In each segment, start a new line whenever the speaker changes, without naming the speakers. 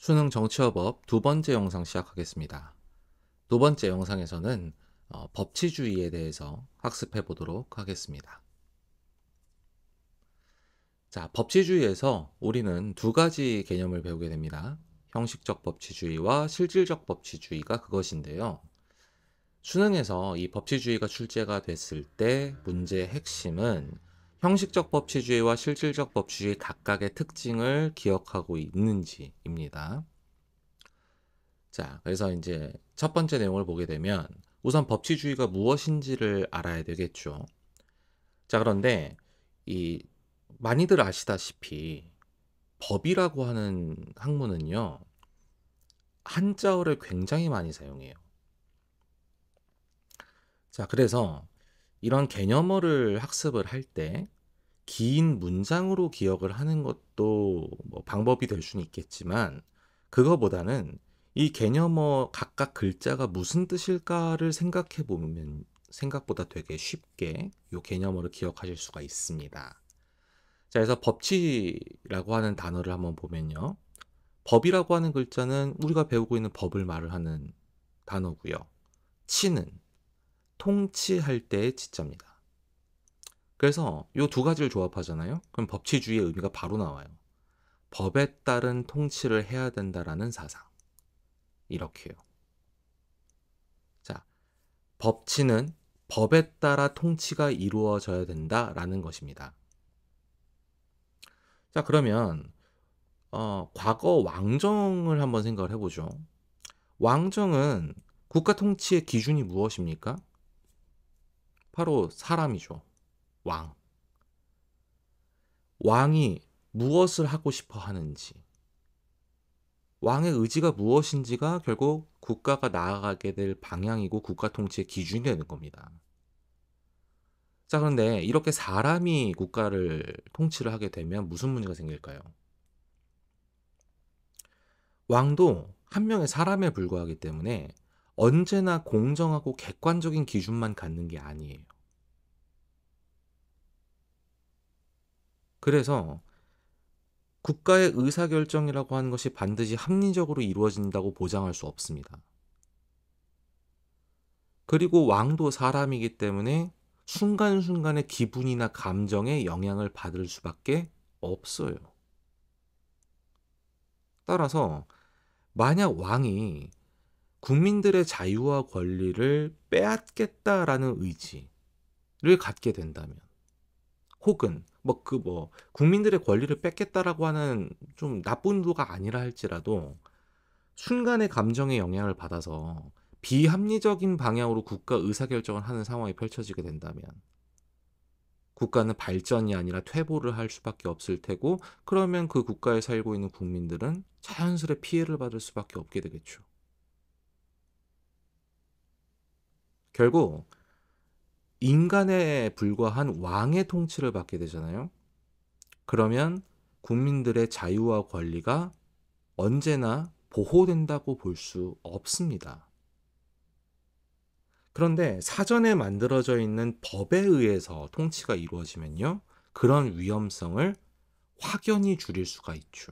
수능 정치화법 두 번째 영상 시작하겠습니다. 두 번째 영상에서는 법치주의에 대해서 학습해 보도록 하겠습니다. 자, 법치주의에서 우리는 두 가지 개념을 배우게 됩니다. 형식적 법치주의와 실질적 법치주의가 그것인데요. 수능에서 이 법치주의가 출제가 됐을 때 문제의 핵심은 형식적 법치주의와 실질적 법치주의 각각의 특징을 기억하고 있는지입니다. 자, 그래서 이제 첫 번째 내용을 보게 되면 우선 법치주의가 무엇인지를 알아야 되겠죠. 자, 그런데 이 많이들 아시다시피 법이라고 하는 학문은요, 한자어를 굉장히 많이 사용해요. 자, 그래서 이런 개념어를 학습을 할 때 긴 문장으로 기억을 하는 것도 뭐 방법이 될 수는 있겠지만, 그거보다는 이 개념어 각각 글자가 무슨 뜻일까를 생각해 보면 생각보다 되게 쉽게 이 개념어를 기억하실 수가 있습니다. 자, 그래서 법치라고 하는 단어를 한번 보면요. 법이라고 하는 글자는 우리가 배우고 있는 법을 말을 하는 단어고요. 치는 통치할 때의 치자입니다. 그래서 이 두 가지를 조합하잖아요. 그럼 법치주의의 의미가 바로 나와요. 법에 따른 통치를 해야 된다라는 사상. 이렇게요. 자, 법치는 법에 따라 통치가 이루어져야 된다라는 것입니다. 자, 그러면 과거 왕정을 한번 생각을 해보죠. 왕정은 국가 통치의 기준이 무엇입니까? 바로 사람이죠. 왕. 왕이 무엇을 하고 싶어 하는지, 왕의 의지가 무엇인지가 결국 국가가 나아가게 될 방향이고 국가 통치의 기준이 되는 겁니다. 자, 그런데 이렇게 사람이 국가를 통치를 하게 되면 무슨 문제가 생길까요? 왕도 한 명의 사람에 불과하기 때문에 언제나 공정하고 객관적인 기준만 갖는 게 아니에요. 그래서 국가의 의사결정이라고 하는 것이 반드시 합리적으로 이루어진다고 보장할 수 없습니다. 그리고 왕도 사람이기 때문에 순간순간의 기분이나 감정에 영향을 받을 수밖에 없어요. 따라서 만약 왕이 국민들의 자유와 권리를 빼앗겠다라는 의지를 갖게 된다면, 혹은 국민들의 권리를 뺏겠다라고 하는 좀 나쁜 의도가 아니라 할지라도 순간의 감정에 영향을 받아서 비합리적인 방향으로 국가 의사결정을 하는 상황이 펼쳐지게 된다면 국가는 발전이 아니라 퇴보를 할 수밖에 없을 테고, 그러면 그 국가에 살고 있는 국민들은 자연스레 피해를 받을 수밖에 없게 되겠죠. 결국 인간에 불과한 왕의 통치를 받게 되잖아요. 그러면 국민들의 자유와 권리가 언제나 보호된다고 볼 수 없습니다. 그런데 사전에 만들어져 있는 법에 의해서 통치가 이루어지면요, 그런 위험성을 확연히 줄일 수가 있죠.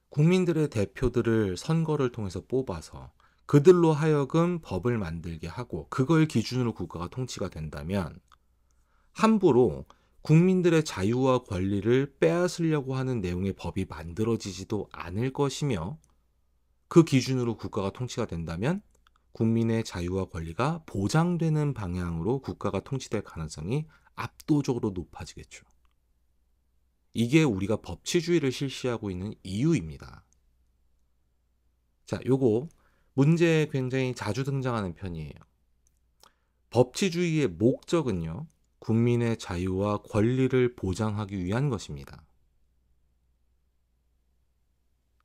국민들의 대표들을 선거를 통해서 뽑아서 그들로 하여금 법을 만들게 하고 그걸 기준으로 국가가 통치가 된다면 함부로 국민들의 자유와 권리를 빼앗으려고 하는 내용의 법이 만들어지지도 않을 것이며, 그 기준으로 국가가 통치가 된다면 국민의 자유와 권리가 보장되는 방향으로 국가가 통치될 가능성이 압도적으로 높아지겠죠. 이게 우리가 법치주의를 실시하고 있는 이유입니다. 자, 요거 문제에 굉장히 자주 등장하는 편이에요. 법치주의의 목적은요, 국민의 자유와 권리를 보장하기 위한 것입니다.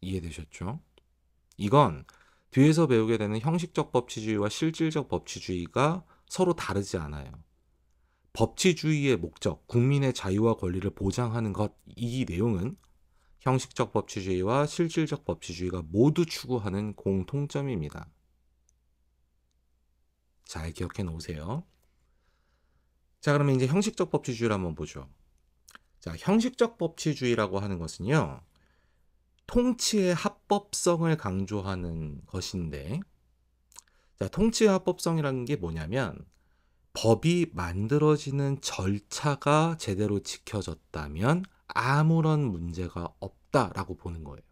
이해되셨죠? 이건 뒤에서 배우게 되는 형식적 법치주의와 실질적 법치주의가 서로 다르지 않아요. 법치주의의 목적, 국민의 자유와 권리를 보장하는 것, 이 내용은 형식적 법치주의와 실질적 법치주의가 모두 추구하는 공통점입니다. 잘 기억해 놓으세요. 자, 그러면 이제 형식적 법치주의를 한번 보죠. 자, 형식적 법치주의라고 하는 것은요, 통치의 합법성을 강조하는 것인데, 자, 통치의 합법성이라는 게 뭐냐면, 법이 만들어지는 절차가 제대로 지켜졌다면 아무런 문제가 없다라고 보는 거예요.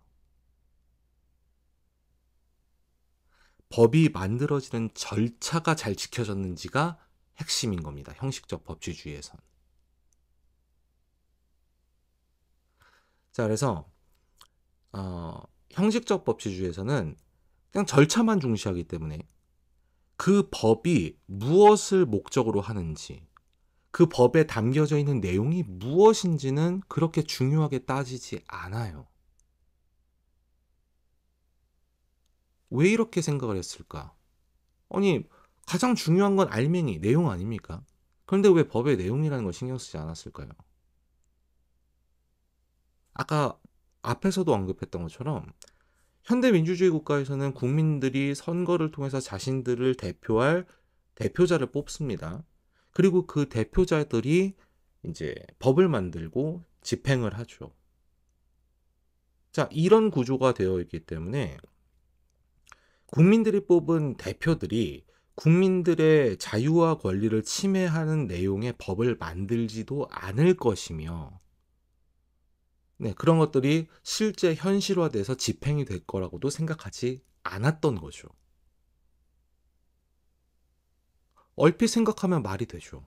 법이 만들어지는 절차가 잘 지켜졌는지가 핵심인 겁니다. 형식적 법치주의에선. 자, 그래서 형식적 법치주의에서는 그냥 절차만 중시하기 때문에 그 법이 무엇을 목적으로 하는지, 그 법에 담겨져 있는 내용이 무엇인지는 그렇게 중요하게 따지지 않아요. 왜 이렇게 생각을 했을까? 아니, 가장 중요한 건 알맹이, 내용 아닙니까? 그런데 왜 법의 내용이라는 걸 신경 쓰지 않았을까요? 아까 앞에서도 언급했던 것처럼 현대 민주주의 국가에서는 국민들이 선거를 통해서 자신들을 대표할 대표자를 뽑습니다. 그리고 그 대표자들이 이제 법을 만들고 집행을 하죠. 자, 이런 구조가 되어 있기 때문에 국민들이 뽑은 대표들이 국민들의 자유와 권리를 침해하는 내용의 법을 만들지도 않을 것이며, 네, 그런 것들이 실제 현실화돼서 집행이 될 거라고도 생각하지 않았던 거죠. 얼핏 생각하면 말이 되죠.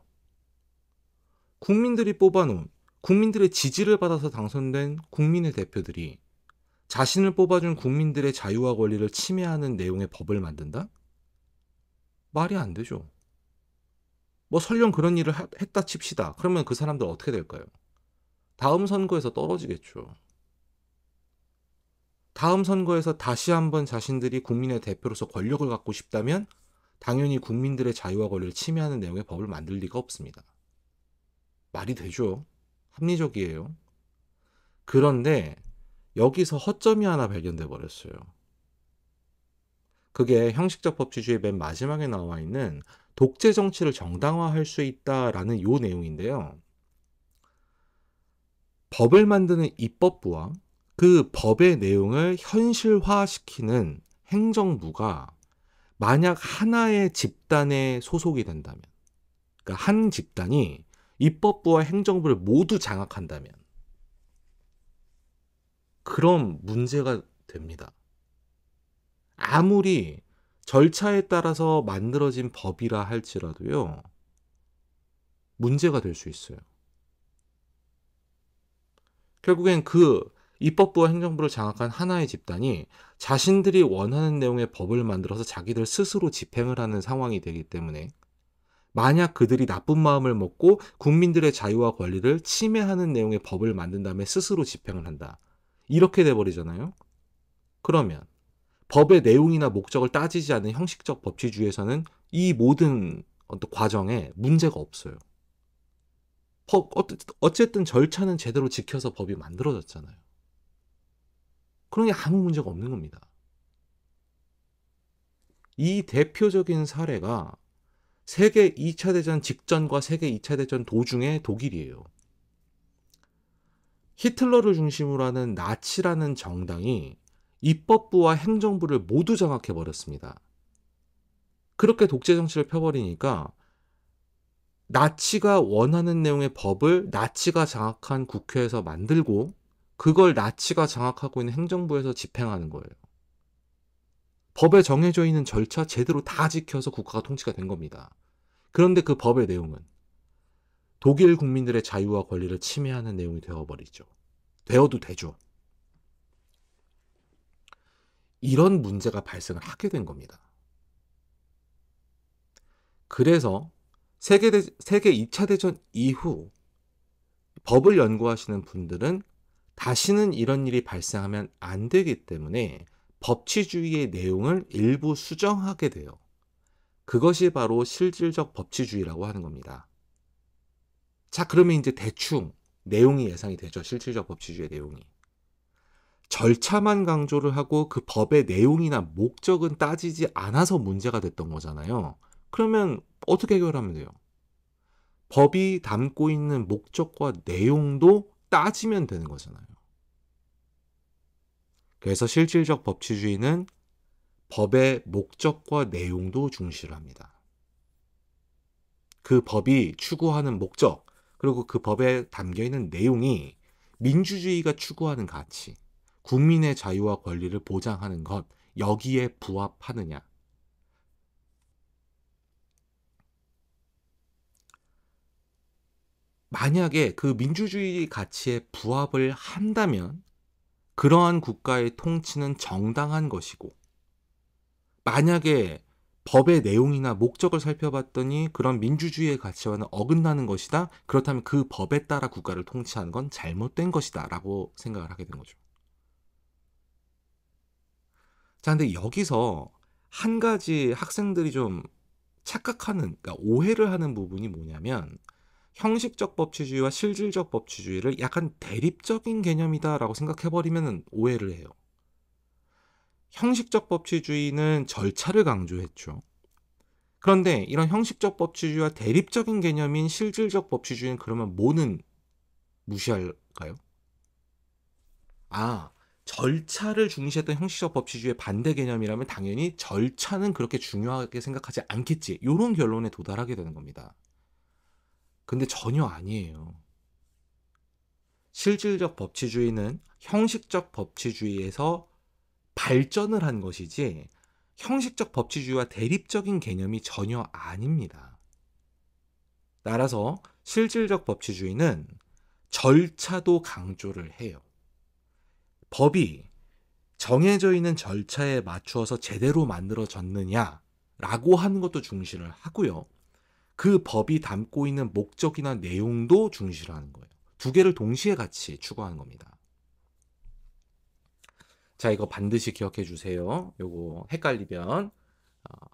국민들이 뽑아놓은, 국민들의 지지를 받아서 당선된 국민의 대표들이 자신을 뽑아준 국민들의 자유와 권리를 침해하는 내용의 법을 만든다? 말이 안 되죠. 뭐 설령 그런 일을 했다 칩시다. 그러면 그 사람들 어떻게 될까요? 다음 선거에서 떨어지겠죠. 다음 선거에서 다시 한번 자신들이 국민의 대표로서 권력을 갖고 싶다면 당연히 국민들의 자유와 권리를 침해하는 내용의 법을 만들 리가 없습니다. 말이 되죠. 합리적이에요. 그런데 여기서 허점이 하나 발견돼 버렸어요. 그게 형식적 법치주의 맨 마지막에 나와 있는 독재 정치를 정당화할 수 있다라는 요 내용인데요. 법을 만드는 입법부와 그 법의 내용을 현실화시키는 행정부가 만약 하나의 집단에 소속이 된다면, 그러니까 한 집단이 입법부와 행정부를 모두 장악한다면, 그럼 문제가 됩니다. 아무리 절차에 따라서 만들어진 법이라 할지라도요, 문제가 될 수 있어요. 결국엔 그 입법부와 행정부를 장악한 하나의 집단이 자신들이 원하는 내용의 법을 만들어서 자기들 스스로 집행을 하는 상황이 되기 때문에 만약 그들이 나쁜 마음을 먹고 국민들의 자유와 권리를 침해하는 내용의 법을 만든 다음에 스스로 집행을 한다. 이렇게 돼버리잖아요. 그러면 법의 내용이나 목적을 따지지 않는 형식적 법치주의에서는 이 모든 어떤 과정에 문제가 없어요. 어쨌든 절차는 제대로 지켜서 법이 만들어졌잖아요. 그러니 아무 문제가 없는 겁니다. 이 대표적인 사례가 세계 2차 대전 직전과 세계 2차 대전 도중의 독일이에요. 히틀러를 중심으로 하는 나치라는 정당이 입법부와 행정부를 모두 장악해버렸습니다. 그렇게 독재 정치를 펴버리니까 나치가 원하는 내용의 법을 나치가 장악한 국회에서 만들고 그걸 나치가 장악하고 있는 행정부에서 집행하는 거예요. 법에 정해져 있는 절차 제대로 다 지켜서 국가가 통치가 된 겁니다. 그런데 그 법의 내용은 독일 국민들의 자유와 권리를 침해하는 내용이 되어버리죠. 되어도 되죠. 이런 문제가 발생을 하게 된 겁니다. 그래서 세계 2차 대전 이후 법을 연구하시는 분들은 다시는 이런 일이 발생하면 안 되기 때문에 법치주의의 내용을 일부 수정하게 돼요. 그것이 바로 실질적 법치주의라고 하는 겁니다. 자, 그러면 이제 대충 내용이 예상이 되죠. 실질적 법치주의의 내용이. 절차만 강조를 하고 그 법의 내용이나 목적은 따지지 않아서 문제가 됐던 거잖아요. 그러면 어떻게 해결하면 돼요? 법이 담고 있는 목적과 내용도 따지면 되는 거잖아요. 그래서 실질적 법치주의는 법의 목적과 내용도 중시를 합니다. 그 법이 추구하는 목적, 그리고 그 법에 담겨있는 내용이 민주주의가 추구하는 가치, 국민의 자유와 권리를 보장하는 것, 여기에 부합하느냐. 만약에 그 민주주의 가치에 부합을 한다면 그러한 국가의 통치는 정당한 것이고, 만약에 법의 내용이나 목적을 살펴봤더니 그런 민주주의의 가치와는 어긋나는 것이다. 그렇다면 그 법에 따라 국가를 통치하는 건 잘못된 것이다 라고 생각을 하게 된 거죠. 자, 근데 여기서 한 가지 학생들이 좀 착각하는, 그러니까 오해를 하는 부분이 뭐냐면, 형식적 법치주의와 실질적 법치주의를 약간 대립적인 개념이다라고 생각해버리면 오해를 해요. 형식적 법치주의는 절차를 강조했죠. 그런데 이런 형식적 법치주의와 대립적인 개념인 실질적 법치주의는 그러면 뭐는 무시할까요? 절차를 중시했던 형식적 법치주의의 반대 개념이라면 당연히 절차는 그렇게 중요하게 생각하지 않겠지. 이런 결론에 도달하게 되는 겁니다. 근데 전혀 아니에요. 실질적 법치주의는 형식적 법치주의에서 발전을 한 것이지 형식적 법치주의와 대립적인 개념이 전혀 아닙니다. 따라서 실질적 법치주의는 절차도 강조를 해요. 법이 정해져 있는 절차에 맞추어서 제대로 만들어졌느냐라고 하는 것도 중시를 하고요. 그 법이 담고 있는 목적이나 내용도 중시를 하는 거예요. 두 개를 동시에 같이 추구하는 겁니다. 자, 이거 반드시 기억해 주세요. 요거 헷갈리면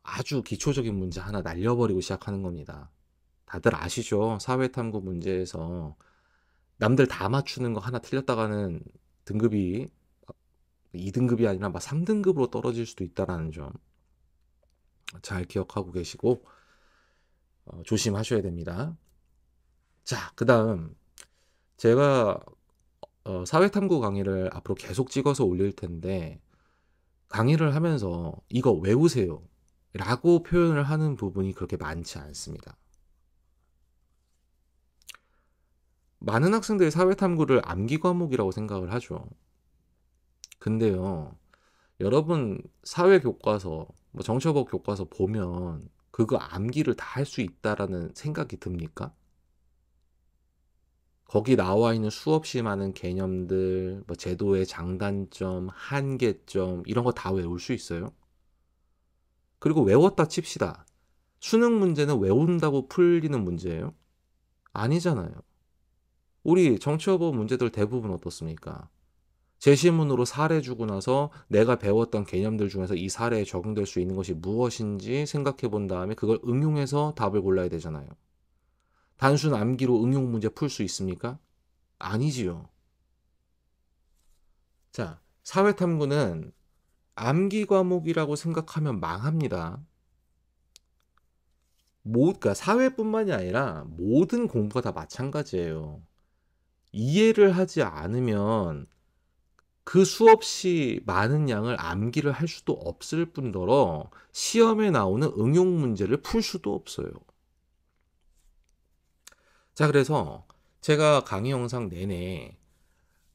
아주 기초적인 문제 하나 날려버리고 시작하는 겁니다. 다들 아시죠? 사회탐구 문제에서 남들 다 맞추는 거 하나 틀렸다가는 등급이 2등급이 아니라 막 3등급으로 떨어질 수도 있다는 점 잘 기억하고 계시고 조심하셔야 됩니다. 자, 그 다음 제가 사회탐구 강의를 앞으로 계속 찍어서 올릴 텐데, 강의를 하면서 이거 외우세요 라고 표현을 하는 부분이 그렇게 많지 않습니다. 많은 학생들이 사회탐구를 암기 과목이라고 생각을 하죠. 근데요, 여러분 사회교과서, 정치법 교과서 보면 그거 암기를 다 할 수 있다라는 생각이 듭니까? 거기 나와 있는 수없이 많은 개념들, 제도의 장단점, 한계점 이런 거 다 외울 수 있어요? 그리고 외웠다 칩시다. 수능 문제는 외운다고 풀리는 문제예요? 아니잖아요. 우리 정치여법 문제들 대부분 어떻습니까? 제시문으로 사례 주고 나서 내가 배웠던 개념들 중에서 이 사례에 적용될 수 있는 것이 무엇인지 생각해 본 다음에 그걸 응용해서 답을 골라야 되잖아요. 단순 암기로 응용 문제 풀 수 있습니까? 아니지요. 자, 사회탐구는 암기 과목이라고 생각하면 망합니다. 그러니까 사회뿐만이 아니라 모든 공부가 다 마찬가지예요. 이해를 하지 않으면 그 수없이 많은 양을 암기를 할 수도 없을 뿐더러 시험에 나오는 응용 문제를 풀 수도 없어요. 자, 그래서 제가 강의 영상 내내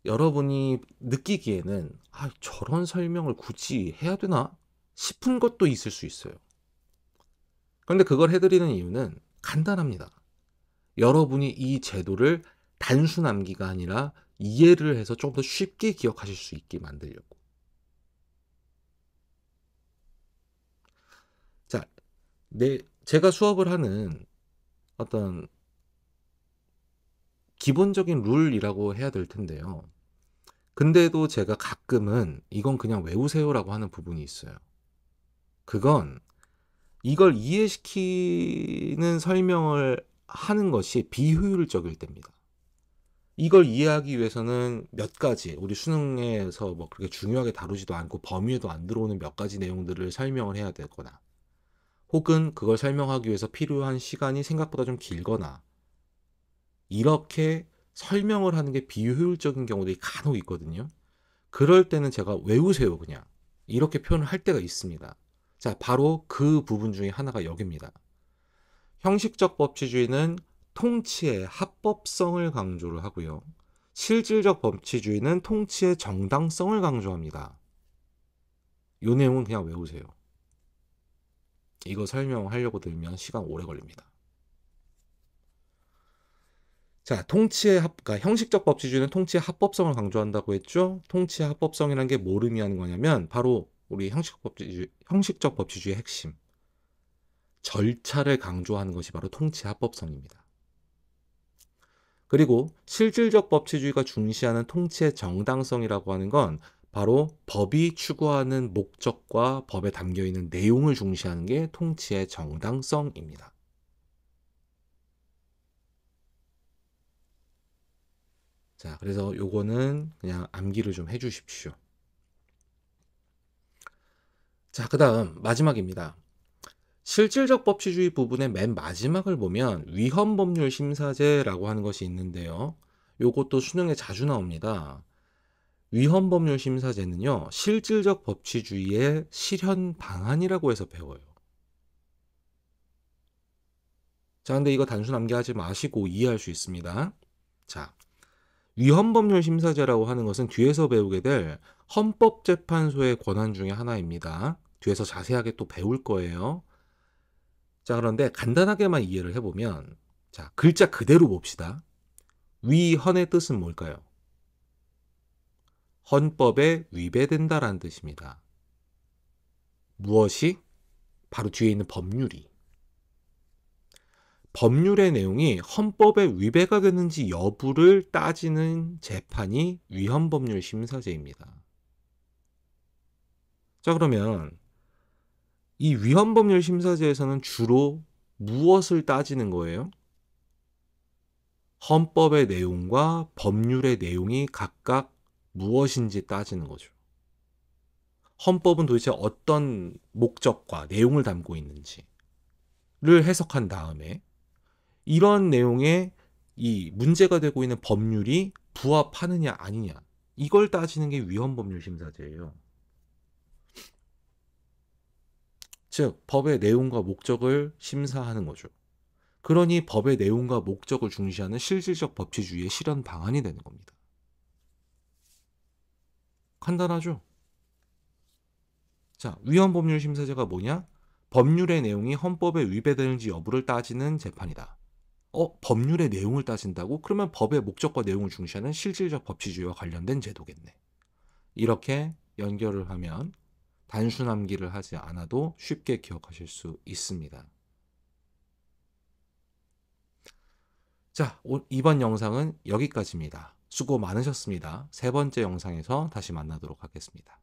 여러분이 느끼기에는 저런 설명을 굳이 해야 되나 싶은 것도 있을 수 있어요. 그런데 그걸 해드리는 이유는 간단합니다. 여러분이 이 제도를 단순 암기가 아니라 이해를 해서 좀 더 쉽게 기억하실 수 있게 만들려고. 자, 제가 수업을 하는 어떤 기본적인 룰이라고 해야 될 텐데요. 근데도 제가 가끔은 이건 그냥 외우세요라고 하는 부분이 있어요. 그건 이걸 이해시키는 설명을 하는 것이 비효율적일 때입니다. 이걸 이해하기 위해서는 몇 가지, 우리 수능에서 그렇게 중요하게 다루지도 않고 범위에도 안 들어오는 몇 가지 내용들을 설명을 해야 되거나, 혹은 그걸 설명하기 위해서 필요한 시간이 생각보다 좀 길거나, 이렇게 설명을 하는 게 비효율적인 경우들이 간혹 있거든요. 그럴 때는 제가 "외우세요 그냥." 이렇게 표현을 할 때가 있습니다. 자, 바로 그 부분 중에 하나가 여기입니다. 형식적 법치주의는 통치의 합법성을 강조를 하고요. 실질적 법치주의는 통치의 정당성을 강조합니다. 요 내용은 그냥 외우세요. 이거 설명하려고 들면 시간 오래 걸립니다. 자, 그러니까 형식적 법치주의는 통치의 합법성을 강조한다고 했죠. 통치의 합법성이라는 게 뭘 의미하는 거냐면 바로 우리 형식적 법치주의의 핵심. 절차를 강조하는 것이 바로 통치의 합법성입니다. 그리고 실질적 법치주의가 중시하는 통치의 정당성이라고 하는 건 바로 법이 추구하는 목적과 법에 담겨 있는 내용을 중시하는 게 통치의 정당성입니다. 자, 그래서 요거는 그냥 암기를 좀 해주십시오. 자, 그 다음 마지막입니다. 실질적 법치주의 부분의 맨 마지막을 보면 위헌법률 심사제라고 하는 것이 있는데요. 요것도 수능에 자주 나옵니다. 위헌법률 심사제는요, 실질적 법치주의의 실현 방안이라고 해서 배워요. 자, 근데 이거 단순 암기하지 마시고 이해할 수 있습니다. 자, 위헌법률 심사제라고 하는 것은 뒤에서 배우게 될 헌법재판소의 권한 중에 하나입니다. 뒤에서 자세하게 또 배울 거예요. 자, 그런데 간단하게만 이해를 해보면, 자, 글자 그대로 봅시다. 위헌의 뜻은 뭘까요? 헌법에 위배된다라는 뜻입니다. 무엇이? 바로 뒤에 있는 법률이. 법률의 내용이 헌법에 위배가 되는지 여부를 따지는 재판이 위헌법률 심사제입니다. 자, 그러면 이 위헌법률 심사제에서는 주로 무엇을 따지는 거예요? 헌법의 내용과 법률의 내용이 각각 무엇인지 따지는 거죠. 헌법은 도대체 어떤 목적과 내용을 담고 있는지를 해석한 다음에 이런 내용에 이 문제가 되고 있는 법률이 부합하느냐 아니냐, 이걸 따지는 게 위헌법률 심사제예요. 즉 법의 내용과 목적을 심사하는 거죠. 그러니 법의 내용과 목적을 중시하는 실질적 법치주의의 실현 방안이 되는 겁니다. 간단하죠? 자, 위헌법률 심사제가 뭐냐? 법률의 내용이 헌법에 위배되는지 여부를 따지는 재판이다. 법률의 내용을 따진다고? 그러면 법의 목적과 내용을 중시하는 실질적 법치주의와 관련된 제도겠네. 이렇게 연결을 하면 단순 암기를 하지 않아도 쉽게 기억하실 수 있습니다. 자, 이번 영상은 여기까지입니다. 수고 많으셨습니다. 세 번째 영상에서 다시 만나도록 하겠습니다.